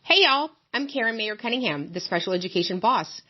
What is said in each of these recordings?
Hey y'all, I'm Karen Mayer Cunningham, the special education boss.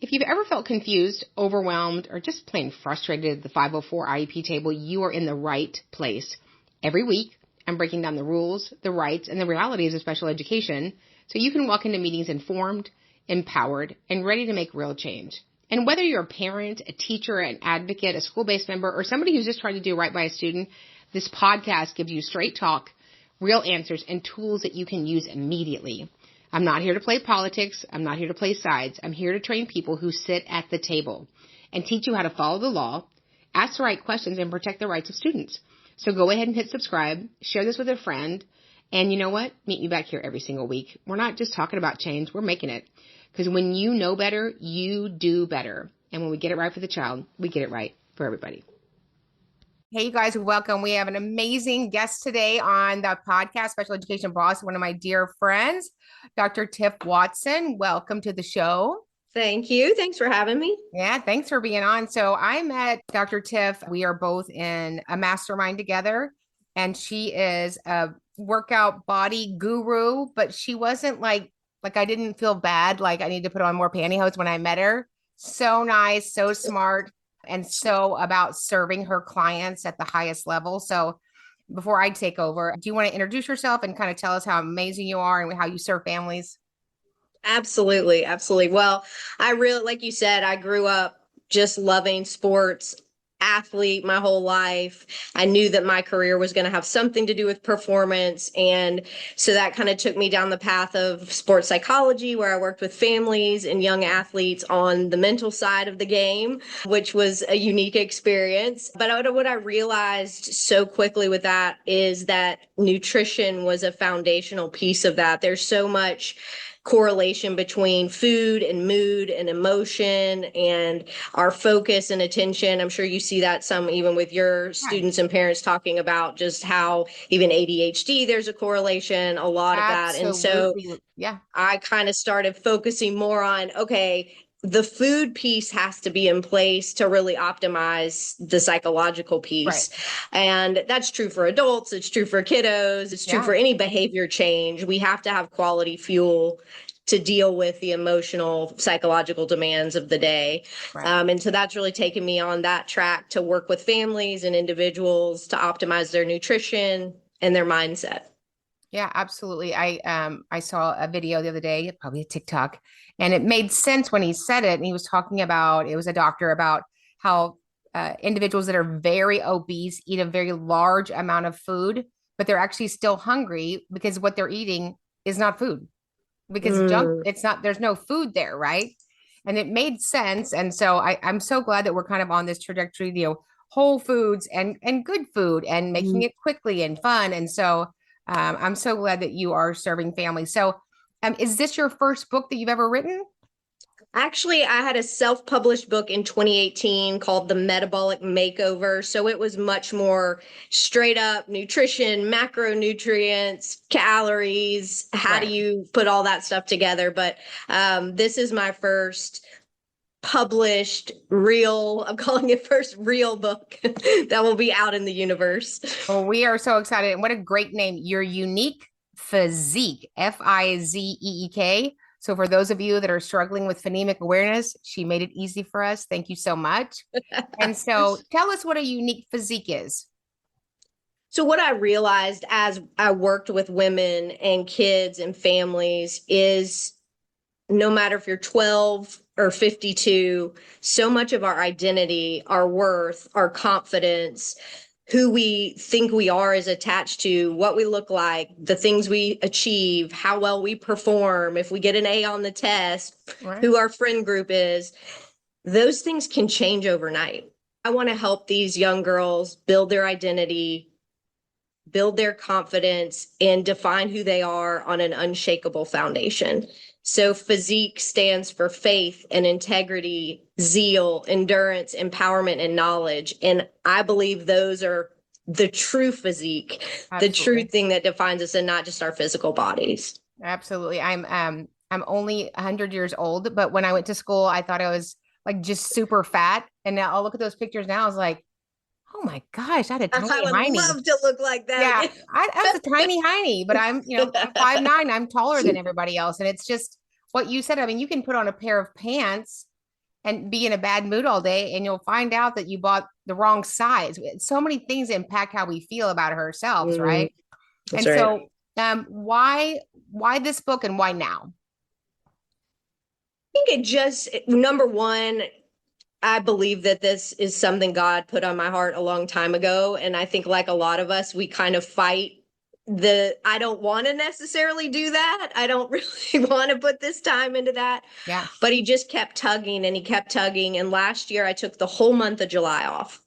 If you've ever felt confused, overwhelmed, or just plain frustrated at the 504 IEP table, you are in the right place. Every week, I'm breaking down the rules, the rights, and the realities of special education so you can walk into meetings informed, empowered, and ready to make real change. And whether you're a parent, a teacher, an advocate, a school-based member, or somebody who's just trying to do right by a student, this podcast gives you straight talk, real answers, and tools that you can use immediately. I'm not here to play politics. I'm not here to play sides. I'm here to train people who sit at the table and teach you how to follow the law, ask the right questions, and protect the rights of students. So go ahead and hit subscribe, share this with a friend, and you know what? Meet me back here every single week. We're not just talking about change. We're making it. Because when you know better, you do better. And when we get it right for the child, we get it right for everybody. Hey, you guys, welcome. We have an amazing guest today on the podcast, Special Education Boss, one of my dear friends, Dr. Tiff Watson. Welcome to the show. Thank you. Thanks for having me. Yeah, thanks for being on. So I met Dr. Tiff. We are both in a mastermind together, and she is a workout body guru, but she wasn't like I didn't feel bad. Like I need to put on more pantyhose when I met her. So nice, so smart. And so about serving her clients at the highest level. So before I take over, do you want to introduce yourself and kind of tell us how amazing you are and how you serve families? Absolutely. Absolutely. Well, I really, like you said, I grew up just loving sports, athlete my whole life. I knew that my career was going to have something to do with performance. And so that kind of took me down the path of sports psychology, where I worked with families and young athletes on the mental side of the game, which was a unique experience. But what I realized so quickly with that is that nutrition was a foundational piece of that. There's so much correlation between food and mood and emotion and our focus and attention. I'm sure you see that some even with your students and parents talking about just how even ADHD, there's a correlation, a lot of that. And so yeah, I kind of started focusing more on, okay, the food piece has to be in place to really optimize the psychological piece. Right. And that's true for adults. It's true for kiddos. It's true for any behavior change. We have to have quality fuel to deal with the emotional, psychological demands of the day. Right. And so that's really taken me on that track to work with families and individuals to optimize their nutrition and their mindset. Yeah, absolutely. I saw a video the other day, probably a TikTok, and it made sense when he said it. And he was talking about, it was a doctor, about how individuals that are very obese eat a very large amount of food, but they're actually still hungry because what they're eating is not food. Because there's no food there, right? And it made sense. And so I'm so glad that we're kind of on this trajectory, whole foods and good food and making it quickly and fun. And so I'm so glad that you are serving families. So is this your first book that you've ever written? Actually, I had a self-published book in 2018 called The Metabolic Makeover. So it was much more straight up nutrition, macronutrients, calories. How do you put all that stuff together? But this is my first published I'm calling it first real book that will be out in the universe. Well, we are so excited. And what a great name. Your Unique FIZEEK, FIZEEK. So for those of you that are struggling with phonemic awareness, she made it easy for us. Thank you so much. And so tell us what a unique physique is. So what I realized as I worked with women and kids and families is no matter if you're 12 or 52, so much of our identity, our worth, our confidence, who we think we are is attached to what we look like, the things we achieve, how well we perform, if we get an A on the test, who our friend group is. Those things can change overnight. I want to help these young girls build their identity, build their confidence, and define who they are on an unshakable foundation. So physique stands for faith and integrity, zeal, endurance, empowerment, and knowledge. And I believe those are the true physique, the true thing that defines us and not just our physical bodies. Absolutely. I'm only 100 years old, but when I went to school, I thought I was like just super fat. And now I'll look at those pictures now. I was like, Oh my gosh, I had a I tiny would hiney. love to look like that Yeah, again. I was a tiny hiney, but I'm 5'9". I'm taller than everybody else. And it's just what you said. I mean, you can put on a pair of pants and be in a bad mood all day, and you'll find out that you bought the wrong size. So many things impact how we feel about ourselves, Mm, right? that's And right. so, why this book and why now? I think it just, number one, I believe that this is something God put on my heart a long time ago. And I think, like a lot of us, we kind of fight I don't want to necessarily do that. I don't really want to put this time into that. Yeah. But he just kept tugging and he kept tugging. And last year, I took the whole month of July off.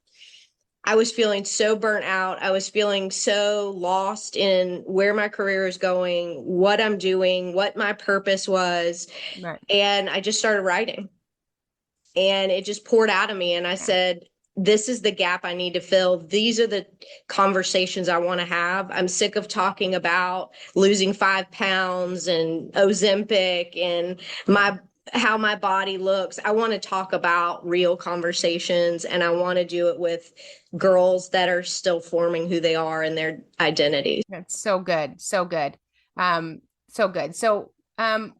I was feeling so burnt out. I was feeling so lost in where my career is going, what I'm doing, what my purpose was. Right. And I just started writing and it just poured out of me. And I Yeah. said, this is the gap I need to fill. These are the conversations I want to have. I'm sick of talking about losing 5 pounds and Ozempic and how my body looks. I want to talk about real conversations, and I want to do it with girls that are still forming who they are and their identities. That's so good. So good. So good. So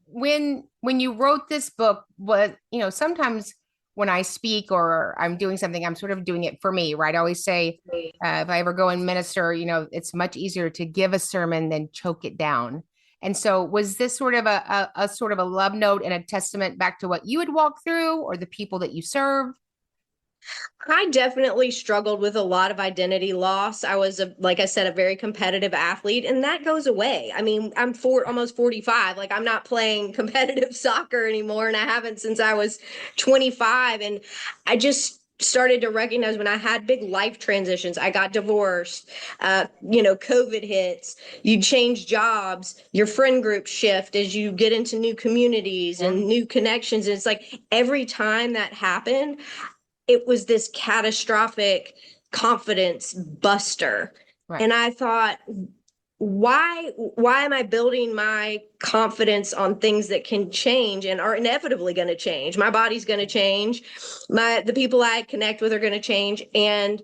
when you wrote this book, was, sometimes when I speak or I'm doing something, I'm sort of doing it for me, right? I always say, if I ever go and minister, it's much easier to give a sermon than choke it down. And so was this sort of a sort of a love note and a testament back to what you had walked through or the people that you serve? I definitely struggled with a lot of identity loss. I was, like I said, a very competitive athlete, and that goes away. I mean, I'm almost 45. Like, I'm not playing competitive soccer anymore, and I haven't since I was 25. And I just started to recognize when I had big life transitions. I got divorced, COVID hits, you change jobs, your friend group shift as you get into new communities Yeah. and new connections. And it's like every time that happened, it was this catastrophic confidence buster. Right. And I thought, why am I building my confidence on things that can change and are inevitably going to change? My body's going to change. The people I connect with are going to change. And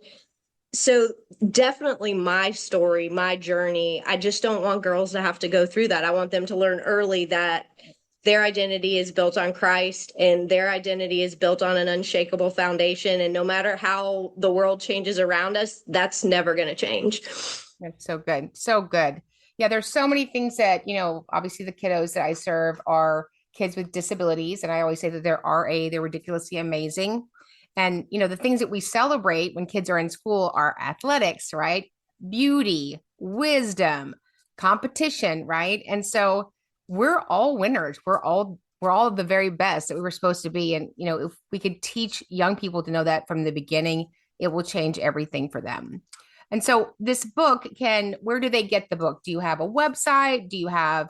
so definitely my story, my journey, I just don't want girls to have to go through that. I want them to learn early that their identity is built on Christ and their identity is built on an unshakable foundation. And no matter how the world changes around us, that's never going to change. That's so good. So good. Yeah, there's so many things that, obviously the kiddos that I serve are kids with disabilities. And I always say that they're ridiculously amazing. And, the things that we celebrate when kids are in school are athletics, right? Beauty, wisdom, competition, right? And so we're all winners. We're all the very best that we were supposed to be. And, if we could teach young people to know that from the beginning, it will change everything for them. And so this book where do they get the book? Do you have a website? Do you have,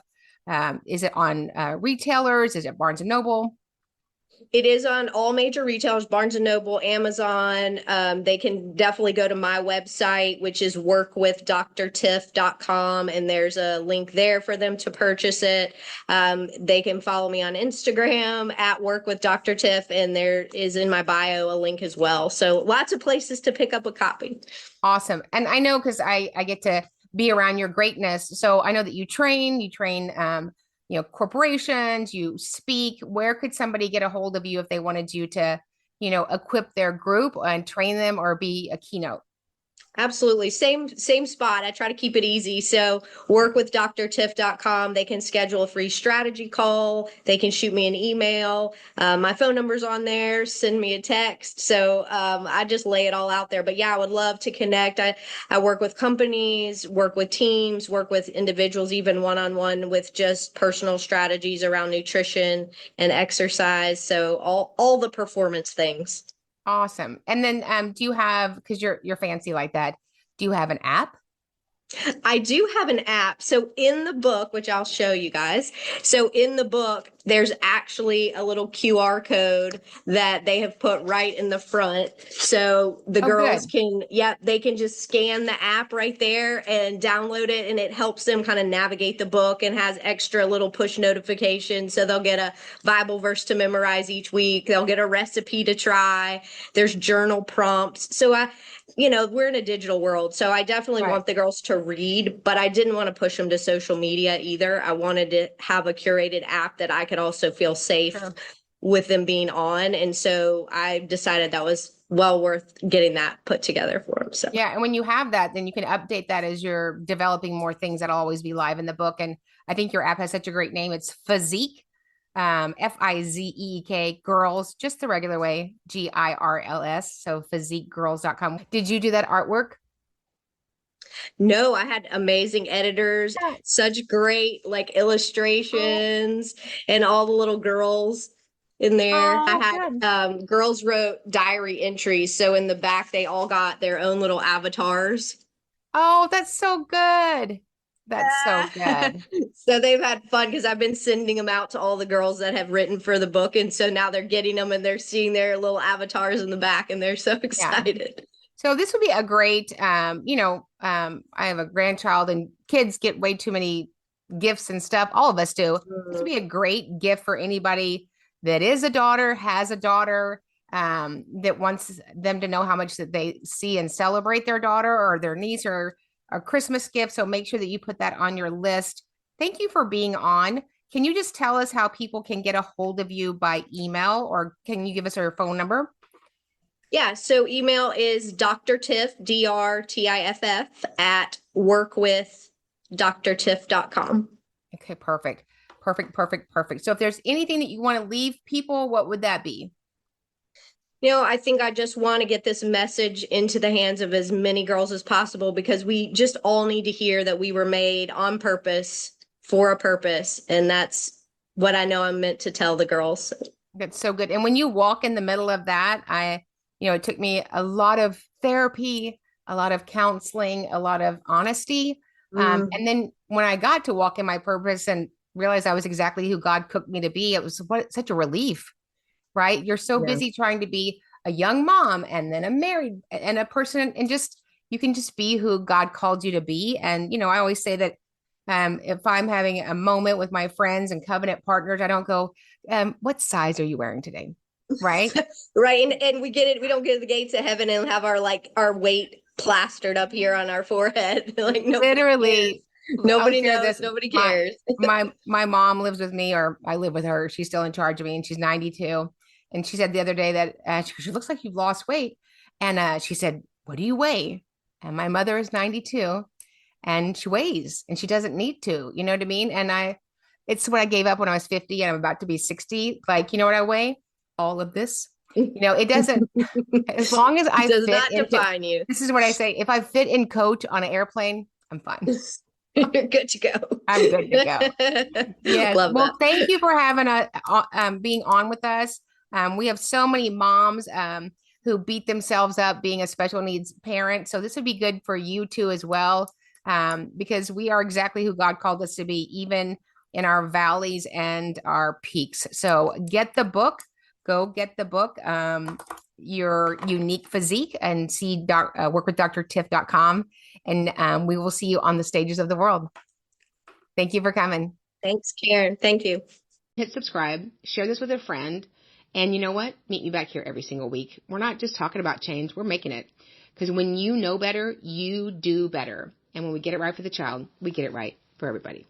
is it on retailers? Is it Barnes and Noble? It is on all major retailers, Barnes and Noble, Amazon. They can definitely go to my website, which is workwithdrtiff.com, and there's a link there for them to purchase it. They can follow me on Instagram at workwithdrtiff, and there is in my bio a link as well. So lots of places to pick up a copy. Awesome. And I know because I get to be around your greatness. So I know that you train, corporations, you speak. Where could somebody get a hold of you if they wanted you to, equip their group and train them or be a keynote? Absolutely. Same spot. I try to keep it easy. So workwithdrtiff.com. They can schedule a free strategy call. They can shoot me an email. My phone number's on there. Send me a text. So I just lay it all out there. But yeah, I would love to connect. I work with companies, work with teams, work with individuals, even one-on-one with just personal strategies around nutrition and exercise. So all the performance things. Awesome. And then do you have, because you're fancy like that, do you have an app? I do have an app. So in the book, which I'll show you guys. So in the book, there's actually a little QR code that they have put right in the front. So the Oh, girls good. can, they can just scan the app right there and download it. And it helps them kind of navigate the book and has extra little push notifications. So they'll get a Bible verse to memorize each week. They'll get a recipe to try. There's journal prompts. So we're in a digital world. So I definitely Right. want the girls to read, but I didn't want to push them to social media either. I wanted to have a curated app that I could also feel safe Sure. with them being on. And so I decided that was well worth getting that put together for them. So Yeah. And when you have that, then you can update that as you're developing more things that'll always be live in the book. And I think your app has such a great name. It's FIZEEK, FIZEEK, girls, just the regular way, GIRLS. So physiquegirls.com. Did you do that artwork? no, I had amazing editors, Yeah. such great like Oh, illustrations and all the little girls in there. I oh, had good. girls wrote diary entries. So in the back, they all got their own little avatars. Oh, that's so good. That's so good. So they've had fun because I've been sending them out to all the girls that have written for the book. And so now they're getting them and they're seeing their little avatars in the back and they're so Yeah. excited. So this would be a great, I have a grandchild and kids get way too many gifts and stuff. All of us do. This would be a great gift for anybody that is a daughter, has a daughter, that wants them to know how much that they see and celebrate their daughter or their niece or a Christmas gift. So make sure that you put that on your list. Thank you for being on. Can you just tell us how people can get a hold of you by email, or can you give us your phone number? Yeah, so email is Dr. Tiff, DRTIFF, at workwithdrtiff.com. Okay, perfect. Perfect, perfect, perfect. So if there's anything that you want to leave people, what would that be? I think I just want to get this message into the hands of as many girls as possible because we just all need to hear that we were made on purpose for a purpose. And that's what I know I'm meant to tell the girls. That's so good. And when you walk in the middle of that, it took me a lot of therapy, a lot of counseling, a lot of honesty. And then when I got to walk in my purpose and realized I was exactly who God cooked me to be, it was such a relief, right? You're so Yeah. busy trying to be a young mom and then a married and a person, and you can just be who God called you to be. And, I always say that if I'm having a moment with my friends and covenant partners, I don't go, what size are you wearing today? Right. Right. And we get it. We don't get to the gates of heaven and have our weight plastered up here on our forehead. Like Literally, I'll nobody share knows. this. Nobody My cares. my mom lives with me, or I live with her. She's still in charge of me, and she's 92. And she said the other day that she looks like you've lost weight. And she said, "What do you weigh?" And my mother is 92, and she weighs, and she doesn't need to. You know what I mean? And it's what I gave up when I was 50, and I'm about to be 60. Like, you know what I weigh? All of this. It doesn't. As long as I Does fit not into. define you. This is what I say. If I fit in coach on an airplane, I'm fine. You're good to go. I'm good to go. Yes. Love that. Well, thank you for having being on with us. We have so many moms who beat themselves up being a special needs parent. So this would be good for you too as well, because we are exactly who God called us to be, even in our valleys and our peaks. So get the book. Go get the book, Your Unique FIZEEK, and see workwithdrtiff.com. And we will see you on the stages of the world. Thank you for coming. Thanks, Karen. Thank you. Hit subscribe, share this with a friend, and you know what? Meet me back here every single week. We're not just talking about change, we're making it. Because when you know better, you do better. And when we get it right for the child, we get it right for everybody.